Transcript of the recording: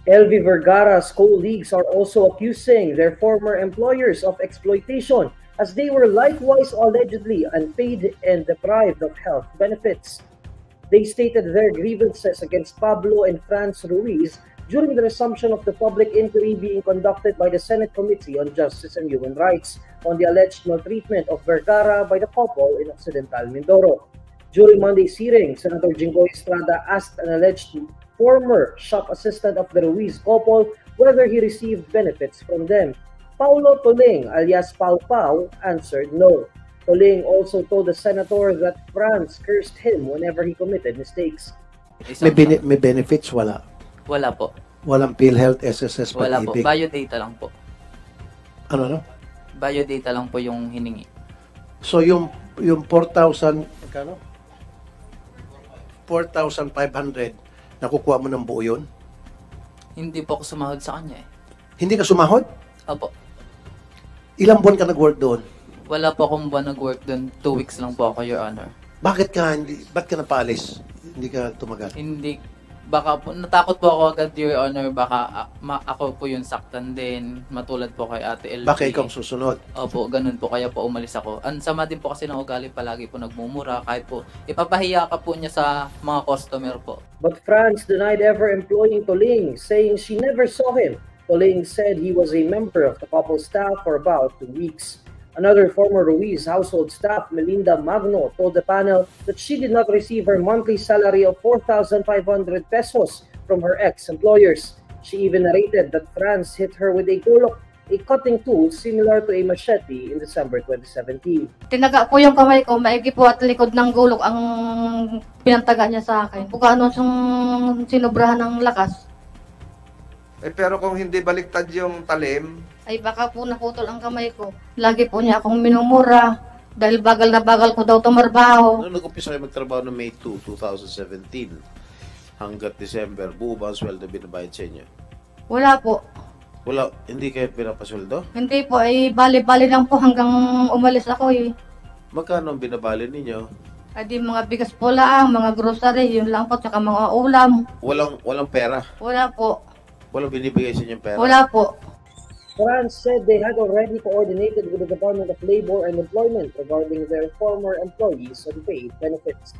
Elvi Vergara's colleagues are also accusing their former employers of exploitation as they were likewise allegedly unpaid and deprived of health benefits. They stated their grievances against Pablo and Franz Ruiz during the resumption of the public inquiry being conducted by the Senate Committee on Justice and Human Rights on the alleged maltreatment of Vergara by the couple in Occidental Mindoro. During Monday's hearing, Senator Jinggoy Estrada asked an alleged former shop assistant of the Ruiz couple whether he received benefits from them. Paulo Toling, alias Pau Pau, answered no. Toling also told the senator that Franz cursed him whenever he committed mistakes. May benefits? Wala. Wala po. Walang PhilHealth, SSS, Wala po. Pag-ibig? Biodata lang po. Ano? Biodata lang po yung hiningi. So yung 4,000, magkano? 4,500, nakukuha mo ng buo yun? Hindi po ako sumahod sa kanya eh. Hindi ka sumahod? Opo. Ilang buwan ka nag-work doon? Wala po akong buwan nag-work doon. 2 weeks lang po ako, Your Honor. Ba't ka napaalis? Hindi ka tumagal? Hindi. Baka po, natakot po ako agad, Your Honor. Baka ako po yung saktan din. Matulad po kay Ate LG. Baka ikaw susunod? Opo, ganun po. Kaya po umalis ako. Ang sama din po kasi ng ugali, palagi po nagmumura. Kahit po, ipapahiya ka po niya sa mga customer po. But Franz denied ever employing Toling, saying she never saw him. Toling said he was a member of the couple's staff for about 2 weeks. Another former Ruiz household staff, Melinda Magno, told the panel that she did not receive her monthly salary of 4,500 pesos from her ex-employers. She even narrated that Franz hit her with a golok, a cutting tool similar to a machete, in December 2017. Tinaga ko yung kamay ko, maigi po at likod ng gulok ang pinantaga niya sa akin. Kung ano siyang sinubrahan ng lakas. Pero kung hindi baliktad yung talim, Ay baka po naputol ang kamay ko. Lagi po niya akong minumura dahil bagal na bagal ko daw tumarbaho. Nung nag-umpisa kayo magtrabaho noong May 2, 2017 hanggat December, buo ba ang sweldo binabayad sa inyo? Wala po. Wala, hindi kayo pinapasweldo? Hindi po, ay bali-bali lang po hanggang umalis ako eh. Magkano ang binabali ninyo? Ay di mga bigas po lang, mga grocery, yun lang po, tsaka mga ulam. Walang pera? Wala po. Walang binibigay sa inyong pera? Wala po. Franz said they had already coordinated with the Department of Labor and Employment regarding their former employees' unpaid benefits.